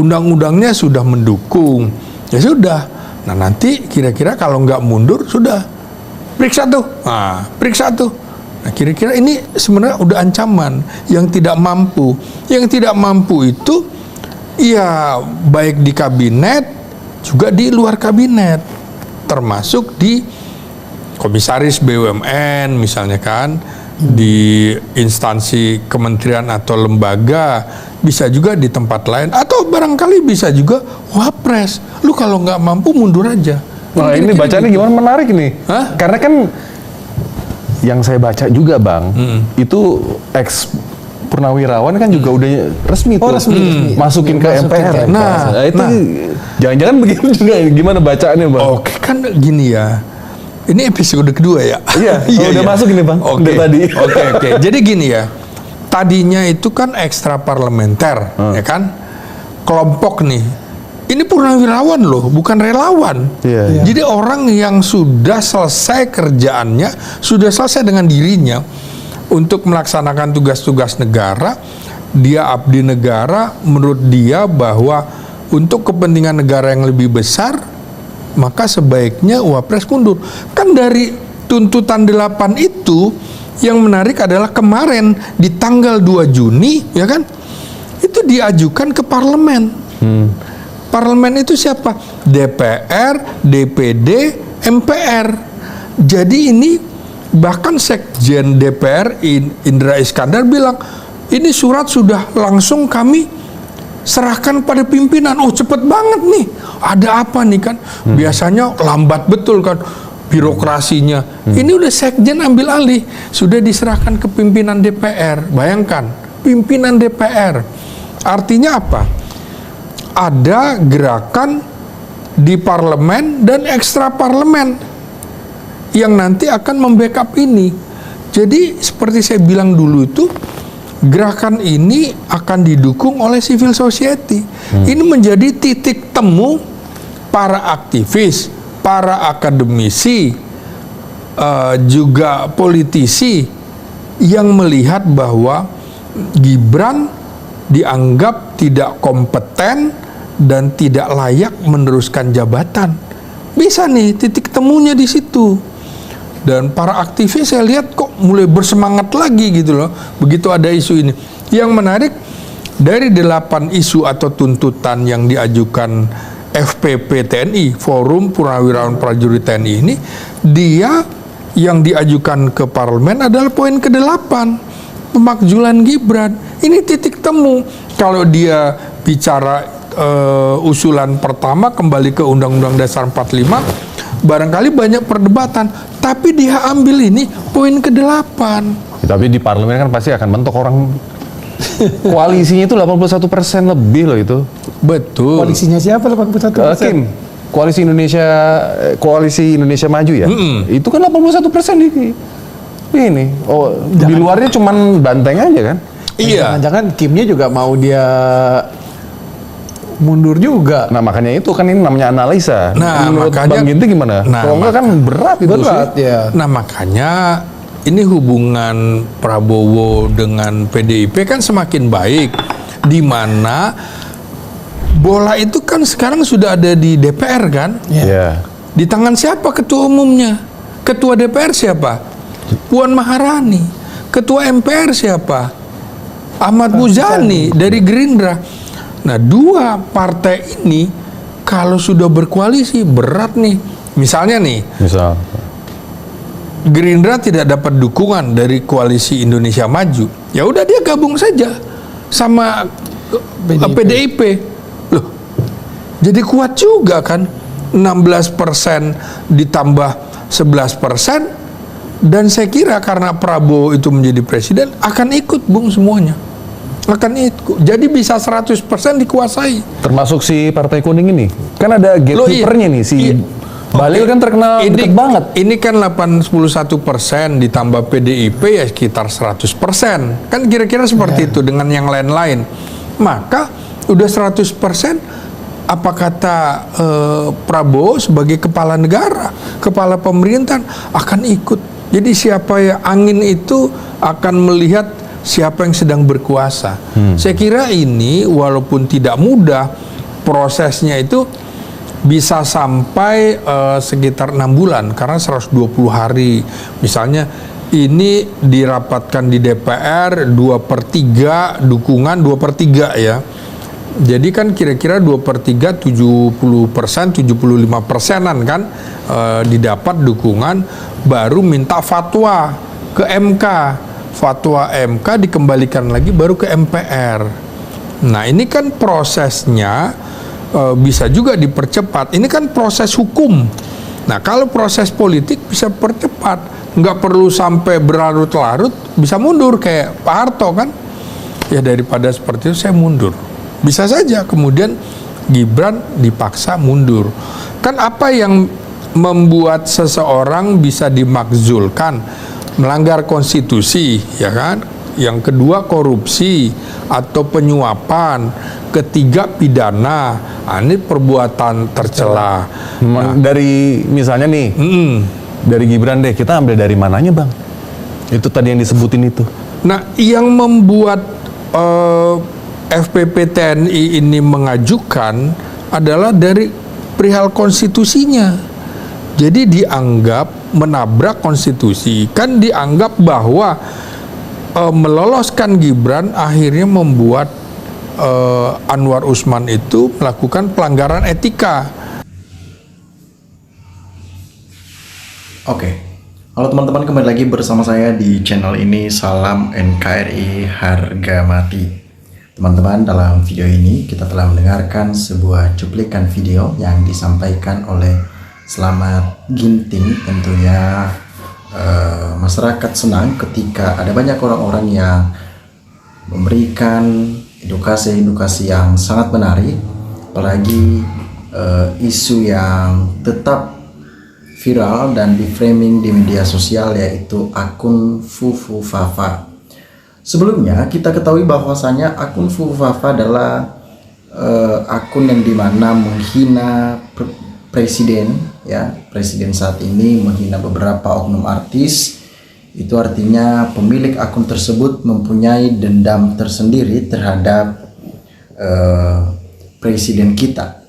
undang-undangnya sudah mendukung, ya sudah. Nah nanti kira-kira kalau nggak mundur sudah periksa tuh, periksa tuh. Nah kira-kira ini sebenarnya udah ancaman yang tidak mampu. Yang tidak mampu itu ya baik di kabinet juga di luar kabinet, termasuk di komisaris BUMN misalnya kan, di instansi kementerian atau lembaga, bisa juga di tempat lain, atau barangkali bisa juga wapres. Lu kalau nggak mampu mundur aja. Nah ini bacanya gitu. gimana, menarik nih. Karena kan yang saya baca juga Bang, itu ex purnawirawan kan juga udah resmi tuh, resmi. masukin ke MPR. Nah, itu jangan-jangan begitu juga, gimana bacaannya Bang? Oke, kan gini ya. Ini episode kedua ya. Iya, udah masuk ini Bang. Oke. Tadi. Oke. Jadi gini ya. Tadinya itu kan ekstra parlementer, ya kan? Kelompok nih. Ini purnawirawan loh, bukan relawan. Iya. Jadi orang yang sudah selesai kerjaannya, sudah selesai dengan dirinya untuk melaksanakan tugas-tugas negara, dia abdi negara, menurut dia bahwa untuk kepentingan negara yang lebih besar, maka sebaiknya wapres mundur. Kan dari tuntutan 8 itu yang menarik adalah kemarin di tanggal 2 Juni ya kan, itu diajukan ke parlemen. Parlemen itu siapa? DPR, DPD, MPR. Jadi ini bahkan Sekjen DPR Indra Iskandar bilang, ini surat sudah langsung kami serahkan pada pimpinan. Oh cepet banget nih, ada apa nih kan? Biasanya lambat betul kan birokrasinya. Ini udah Sekjen ambil alih, sudah diserahkan ke pimpinan DPR. Bayangkan, pimpinan DPR. Artinya apa? Ada gerakan di parlemen dan ekstra parlemen yang nanti akan membackup ini. Jadi seperti saya bilang dulu itu, gerakan ini akan didukung oleh civil society. Ini menjadi titik temu para aktivis, para akademisi, juga politisi yang melihat bahwa Gibran dianggap tidak kompeten dan tidak layak meneruskan jabatan. Bisa nih titik temunya di situ. Dan para aktivis saya lihat kok mulai bersemangat lagi gitu loh, begitu ada isu ini. Yang menarik, dari 8 isu atau tuntutan yang diajukan FPP TNI, Forum Purnawirawan Prajurit TNI ini, dia yang diajukan ke parlemen adalah poin ke-8, pemakzulan Gibran. Ini titik temu. Kalau dia bicara usulan pertama kembali ke Undang-Undang Dasar 45, barangkali banyak perdebatan, tapi dia ambil ini poin ke-8. Tapi di parlemen kan pasti akan mentok orang. Koalisinya itu 81% lebih loh itu. Betul. Koalisinya siapa 81%? Kim, Koalisi Indonesia Maju ya. Itu kan 81% ini. Oh, di luarnya cuman Banteng aja kan? Iya. Jangan-jangan Kimnya juga mau dia mundur juga. Nah makanya itu kan ini namanya analisa. Nah, menurut makanya, Bang Ginting gimana? Kalau enggak kan berat itu sih. Ya. Nah makanya ini hubungan Prabowo dengan PDIP kan semakin baik, di mana bola itu kan sekarang sudah ada di DPR kan? Iya. Di tangan siapa ketua umumnya? Ketua DPR siapa? Puan Maharani. Ketua MPR siapa? Ahmad Muzani dari Gerindra. Nah, 2 partai ini kalau sudah berkoalisi berat nih. Misalnya nih, Gerindra tidak dapat dukungan dari koalisi Indonesia Maju, ya udah dia gabung saja sama PDIP. Loh, jadi kuat juga kan, 16% ditambah 11%, dan saya kira karena Prabowo itu menjadi presiden akan ikut Bung semuanya. Akan ikut. Jadi bisa 100% dikuasai. Termasuk si Partai Kuning ini. Kan ada gatekeeper-nya nih si Bahlil kan terkenal deket banget. Ini kan 81% ditambah PDIP ya sekitar 100%. Kan kira-kira seperti itu dengan yang lain-lain. Maka udah 100%, apa kata Prabowo sebagai kepala negara, kepala pemerintahan akan ikut. Jadi siapa ya angin itu akan melihat siapa yang sedang berkuasa. Saya kira ini walaupun tidak mudah, prosesnya itu bisa sampai sekitar 6 bulan karena 120 hari. Misalnya ini dirapatkan di DPR 2/3 dukungan 2/3 ya. Jadi kan kira-kira 2/3 70%, 75%-an kan didapat dukungan, baru minta fatwa ke MK. Fatwa MK dikembalikan lagi baru ke MPR. Nah ini kan prosesnya bisa juga dipercepat. Ini kan proses hukum. Nah kalau proses politik bisa percepat, nggak perlu sampai berlarut-larut, bisa mundur kayak Pak Harto kan. Ya daripada seperti itu saya mundur. Bisa saja kemudian Gibran dipaksa mundur. Kan apa yang membuat seseorang bisa dimakzulkan? Melanggar konstitusi, ya kan? Yang kedua korupsi atau penyuapan, ketiga pidana. Nah, ini perbuatan tercela. Nah, dari misalnya nih, dari Gibran deh, kita ambil dari mananya bang? Itu tadi yang disebutin itu. Nah, yang membuat FPP TNI ini mengajukan adalah dari perihal konstitusinya. Jadi dianggap menabrak konstitusi. Kan dianggap bahwa meloloskan Gibran akhirnya membuat Anwar Usman itu melakukan pelanggaran etika. Oke, halo teman-teman, kembali lagi bersama saya di channel ini. Salam NKRI harga mati. Teman-teman, dalam video ini kita telah mendengarkan sebuah cuplikan video yang disampaikan oleh Slamet Ginting. Tentunya masyarakat senang ketika ada banyak orang-orang yang memberikan edukasi-edukasi yang sangat menarik, apalagi isu yang tetap viral dan di framing di media sosial, yaitu akun Fufu Fafa. Sebelumnya kita ketahui bahwasanya akun Fufu Fafa adalah akun yang dimana menghina presiden, ya, presiden saat ini, menghina beberapa oknum artis. Itu artinya pemilik akun tersebut mempunyai dendam tersendiri terhadap presiden kita,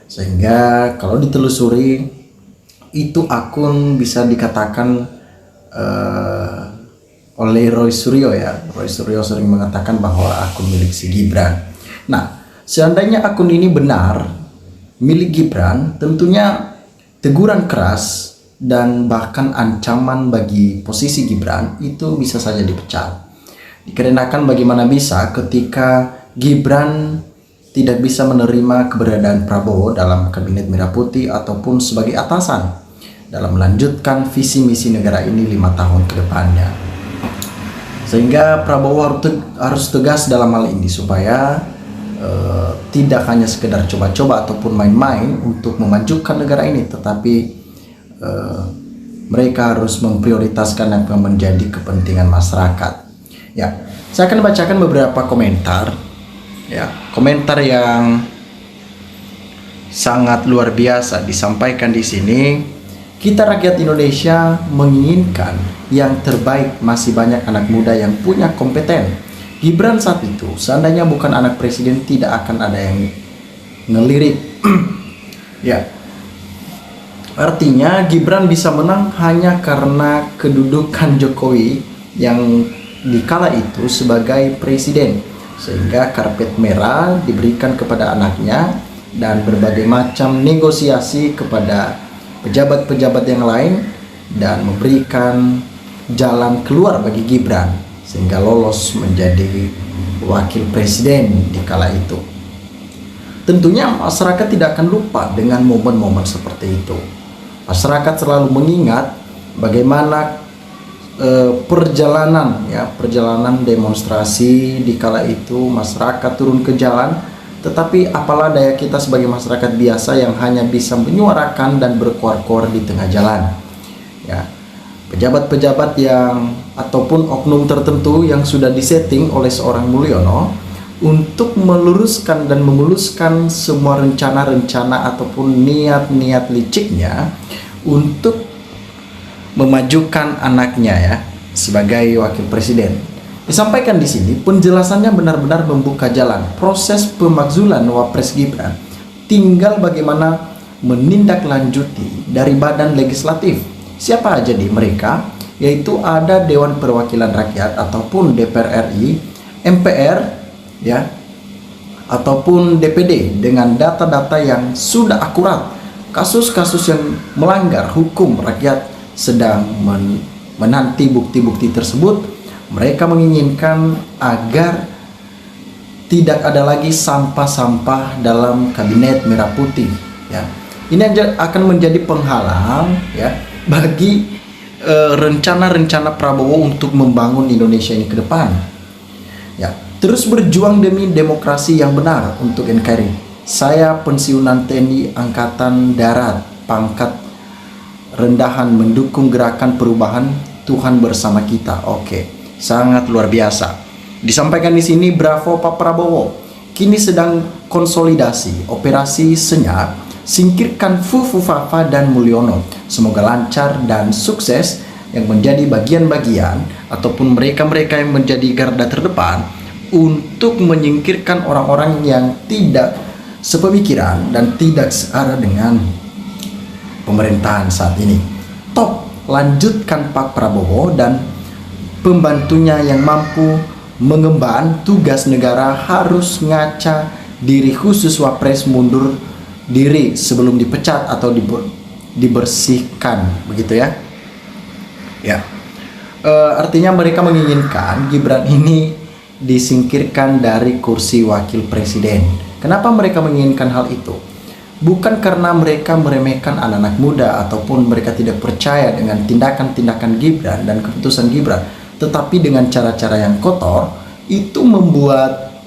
sehingga kalau ditelusuri itu akun bisa dikatakan oleh Roy Suryo, ya. Roy Suryo sering mengatakan bahwa akun milik si Gibran. Nah, seandainya akun ini benar milik Gibran, tentunya teguran keras dan bahkan ancaman bagi posisi Gibran itu bisa saja dipecat. Dikarenakan bagaimana bisa ketika Gibran tidak bisa menerima keberadaan Prabowo dalam kabinet Merah Putih ataupun sebagai atasan dalam melanjutkan visi misi negara ini 5 tahun ke depannya. Sehingga Prabowo harus tegas dalam hal ini supaya tidak hanya sekedar coba-coba ataupun main-main untuk memajukan negara ini, tetapi mereka harus memprioritaskan apa yang menjadi kepentingan masyarakat. Ya, saya akan bacakan beberapa komentar, ya, komentar yang sangat luar biasa disampaikan di sini. Kita rakyat Indonesia menginginkan yang terbaik, masih banyak anak muda yang punya kompeten. Gibran saat itu seandainya bukan anak presiden, tidak akan ada yang ngelirik. Ya, artinya Gibran bisa menang hanya karena kedudukan Jokowi yang dikala itu sebagai presiden, sehingga karpet merah diberikan kepada anaknya dan berbagai macam negosiasi kepada pejabat-pejabat yang lain dan memberikan jalan keluar bagi Gibran sehingga lolos menjadi wakil presiden di kala itu. Tentunya masyarakat tidak akan lupa dengan momen-momen seperti itu. Masyarakat selalu mengingat bagaimana perjalanan demonstrasi di kala itu, masyarakat turun ke jalan, tetapi apalah daya kita sebagai masyarakat biasa yang hanya bisa menyuarakan dan berkoar-koar di tengah jalan. Ya, pejabat-pejabat yang ataupun oknum tertentu yang sudah disetting oleh seorang Mulyono untuk meluruskan dan memuluskan semua rencana-rencana ataupun niat-niat liciknya untuk memajukan anaknya, ya, sebagai wakil presiden. Disampaikan di sini penjelasannya benar-benar membuka jalan. Proses pemakzulan Wapres Gibran tinggal bagaimana menindaklanjuti dari badan legislatif. Siapa aja di mereka? Yaitu ada Dewan Perwakilan Rakyat ataupun DPR RI, MPR, ya, ataupun DPD dengan data-data yang sudah akurat. Kasus-kasus yang melanggar hukum, rakyat sedang menanti bukti-bukti tersebut. Mereka menginginkan agar tidak ada lagi sampah-sampah dalam kabinet merah putih, ya. Ini akan menjadi penghalang, ya, bagi rencana-rencana Prabowo untuk membangun Indonesia ini ke depan. Ya, terus berjuang demi demokrasi yang benar untuk NKRI. Saya pensiunan TNI Angkatan Darat, pangkat rendahan, mendukung gerakan perubahan Tuhan bersama kita. Oke, sangat luar biasa. Disampaikan di sini, bravo Pak Prabowo. Kini sedang konsolidasi operasi senyap, singkirkan Fufu Fafa dan Mulyono. Semoga lancar dan sukses yang menjadi bagian-bagian ataupun mereka-mereka yang menjadi garda terdepan untuk menyingkirkan orang-orang yang tidak sepemikiran dan tidak searah dengan pemerintahan saat ini. Top, lanjutkan Pak Prabowo dan pembantunya yang mampu mengemban tugas negara harus ngaca diri, khusus Wapres mundur diri sebelum dipecat atau dibersihkan, begitu ya. Ya, artinya mereka menginginkan Gibran ini disingkirkan dari kursi wakil presiden. Kenapa mereka menginginkan hal itu? Bukan karena mereka meremehkan anak-anak muda ataupun mereka tidak percaya dengan tindakan-tindakan Gibran dan keputusan Gibran, tetapi dengan cara-cara yang kotor itu membuat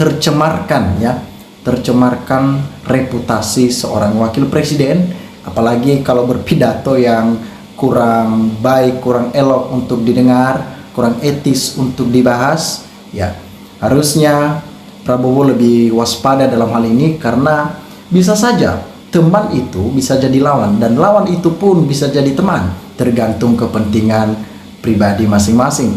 tercemarkan, ya, tercemarkan reputasi seorang wakil presiden, apalagi kalau berpidato yang kurang baik, kurang elok untuk didengar, kurang etis untuk dibahas. Ya, harusnya Prabowo lebih waspada dalam hal ini, karena bisa saja teman itu bisa jadi lawan dan lawan itu pun bisa jadi teman, tergantung kepentingan pribadi masing-masing.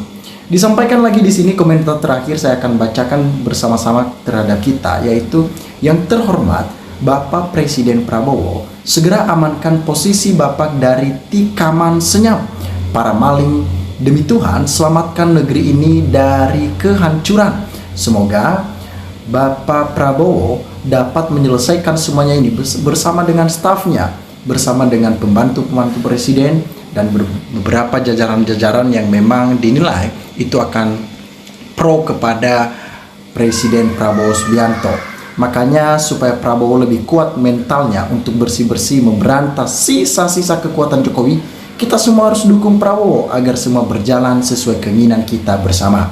Disampaikan lagi di sini komentar terakhir saya akan bacakan bersama-sama terhadap kita, yaitu yang terhormat Bapak Presiden Prabowo, segera amankan posisi Bapak dari tikaman senyap para maling. Demi Tuhan, selamatkan negeri ini dari kehancuran. Semoga Bapak Prabowo dapat menyelesaikan semuanya ini bersama dengan stafnya, bersama dengan pembantu-pembantu presiden dan beberapa jajaran-jajaran yang memang dinilai itu akan pro kepada Presiden Prabowo Subianto. Makanya supaya Prabowo lebih kuat mentalnya untuk bersih-bersih memberantas sisa-sisa kekuatan Jokowi, kita semua harus dukung Prabowo agar semua berjalan sesuai keinginan kita bersama.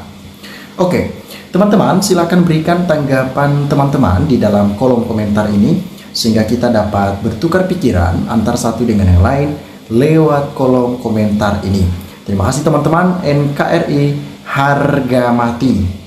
Oke, teman-teman, silakan berikan tanggapan teman-teman di dalam kolom komentar ini sehingga kita dapat bertukar pikiran antar satu dengan yang lain lewat kolom komentar ini. Terima kasih teman-teman. NKRI harga mati.